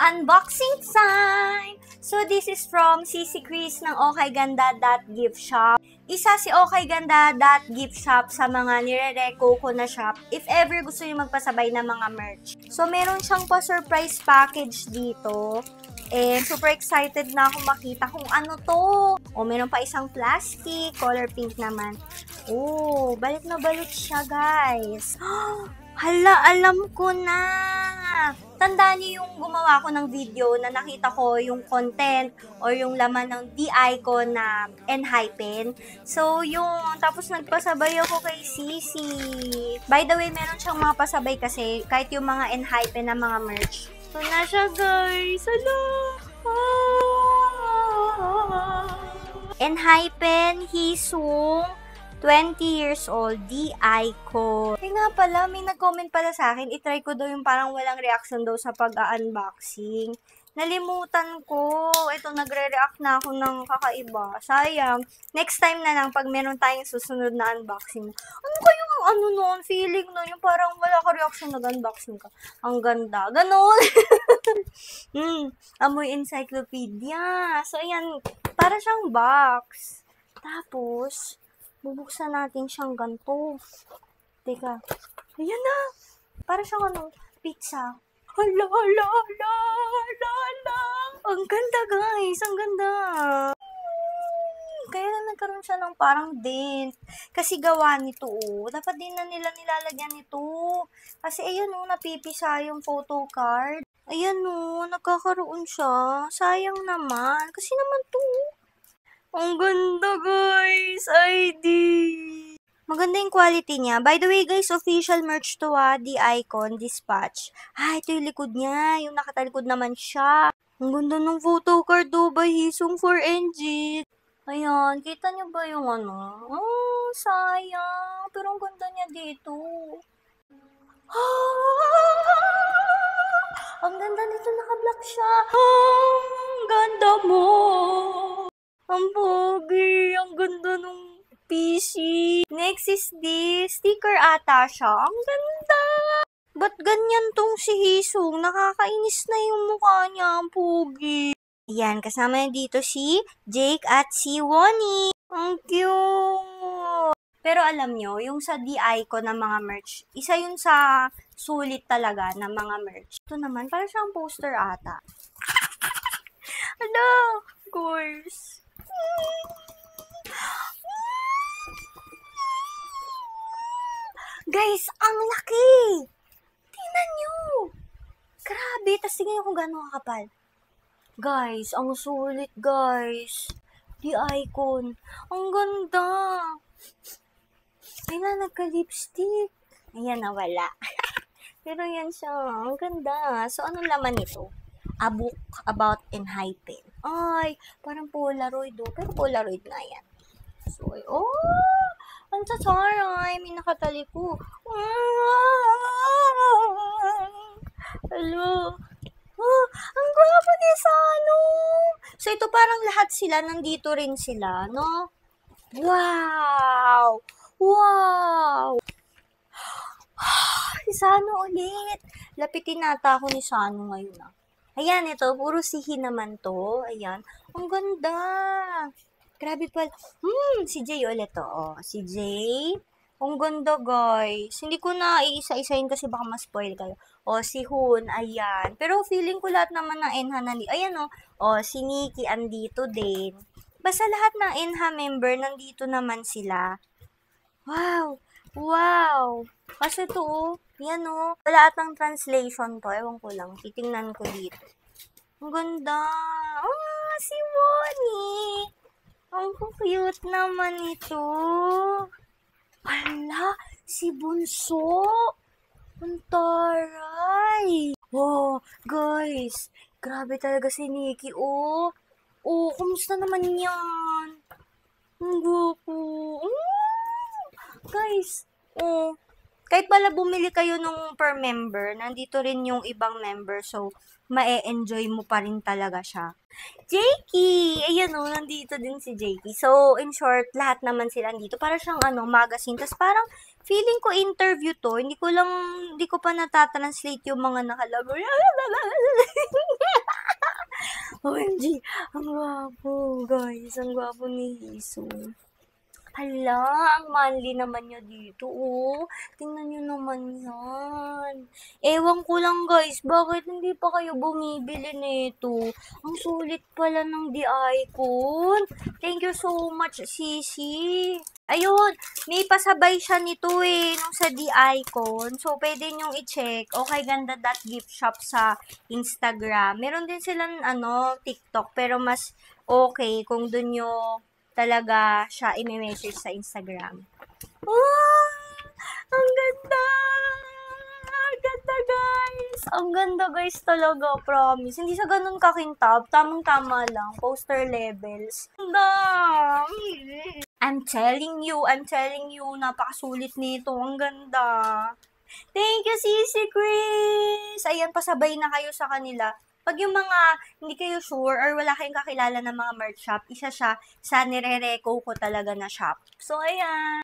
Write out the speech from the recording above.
Unboxing time! So, this is from Sisi Chris ng OkayGanda.gift shop. Isa si OkayGanda.gift shop sa mga nire-reco ko na shop if ever gusto nyo magpasabay ng mga merch. So, meron siyang pa-surprise package dito. Super excited na ako makita kung ano to. Meron pa isang plastic, color pink naman. Balik na balik siya, guys. Hala, alam ko na. Tandaan niyo yung gumawa ko ng video na nakita ko yung content or yung laman ng D-Icon na Enhypen. So, tapos nagpasabay ako kay Sisi. By the way, meron siyang mga pasabay kasi kahit yung mga Enhypen na mga merch. So, na siya, guys. Hala. Enhypen, Hisung, 20 years old, D-Icon. Kaya nga pala, may nag-comment pala sa akin, itry ko daw yung parang walang reaction daw sa pag-unboxing. Nalimutan ko. Ito, nagre-react na ako ng kakaiba. Sayang. Next time na lang, pag meron tayong susunod na unboxing. Ano kayong noon? Feeling nun, yung parang wala ka reaction nag-unboxing ka. Ang ganda. Ganon. Amoy encyclopedia. So, ayan. Para siyang box. Tapos, bubuksan natin siyang ganito. Teka. Ayan na. Para siyang pizza. Hala. Ang ganda, guys. Ang ganda. Kaya na nagkaroon siya ng parang dent. Kasi gawa nito, Dapat din na nila nilalagyan nito. Kasi ayan, napipisa yung photo card. Ayan, nagkakaroon siya. Sayang naman. Kasi naman to. Ang ganda, guys. ID. Maganda yung quality niya. By the way, guys, official merch to, D-Icon Dispatch. Ito yung likod niya. Yung nakatalikod naman siya. Ang ganda ng photo card, by Hisung for Engine. Ayan, kita niyo ba yung sayang. Pero ang ganda niya dito. Ang ganda nito, naka-black siya. Ang ganda mo. Ang pogi. Ang ganda nung PC. Next is this. Sticker ata siya. Ang ganda. Ba't ganyan tong si Hisung? Nakakainis na yung mukha niya. Ang pogi. Ayan, kasama niya dito si Jake at si Wonnie. Ang cute. Pero alam nyo, yung sa D-Icon na mga merch, isa yun sa sulit talaga na mga merch. Ito naman, parang siyang poster ata. Hello, guys. Guys, ang laki! Tingnan nyo! Grabe, tas tingnan nyo kung gano'ng kakapal. Guys, ang sulit, guys. D-Icon. Ang ganda. Ay na, nagka-lipstick. Ayan, nawala. Pero yan siya. Ang ganda. So, anong laman nito? A book about Enhypen. Ay, parang Polaroid, Pero Polaroid na yan. So, ang tataray. May nakataliko. Hello. Ang gwapo ni Sano. So, ito parang lahat sila. Nandito rin sila, no? Wow! Si Sano ulit. Lapitin nata ako ni Sano ngayon, Ayan, ito. Puro sihi naman to. Ayan. Ang ganda. Grabe pala. Si Jay ulit to. Si Jay. Ang ganda, guys. Hindi ko na iisa-isahin kasi baka ma-spoil kayo. Si Hun, ayan. Pero feeling ko lahat naman ng Enha nandito. Ayan, si Nikki andito din. Basta lahat ng Enha member nandito naman sila. Wow. Kasi ito, yan, wala atang translation to. Ewan ko lang. Titingnan ko dito. Ang ganda. Si Wonnie. Ang cute naman ito. Hala, si Bunso. Ang taray. Guys. Grabe talaga si Nikki, kumusta naman yan? Ang guwapo. Guys, kahit pala bumili kayo nung per member, nandito rin yung ibang member. So, ma-enjoy mo pa rin talaga siya. Jakey! Ayan nandito din si Jakey. So, in short, lahat naman sila nandito. Para siyang magazine. Tapos parang Feeling ko interview 'to, hindi ko pa nata-translate yung mga nakalagay. OMG, ang gwapo, guys. Ang gwapo ni Jisoo. Hala, ang manly naman niya dito, oh. Tingnan niyo naman yan. Ewan ko lang, guys, bakit hindi pa kayo bumibili nito? Ang sulit pala ng The Icon. Thank you so much, Sisi. Ayun, may pasabay siya nito nung sa The Icon. So, pwede nyong i-check. Okay, ganda.gift shop sa Instagram. Meron din silang, TikTok. Pero mas okay kung dun nyo talaga siya i-message sa Instagram. Wow! Ang ganda! Ang ganda, guys! Ang ganda, guys, talaga, promise. Hindi siya ganun kakintab. Tamang-tama lang. Poster levels. Ganda! I'm telling you, napakasulit nito. Ang ganda. Thank you, Sisi Chris! Ayan, pasabay na kayo sa kanila. Pag yung mga hindi kayo sure or wala kayong kakilala ng mga merch shop, isa siya sa nire-reco ko talaga na shop. So, ayan.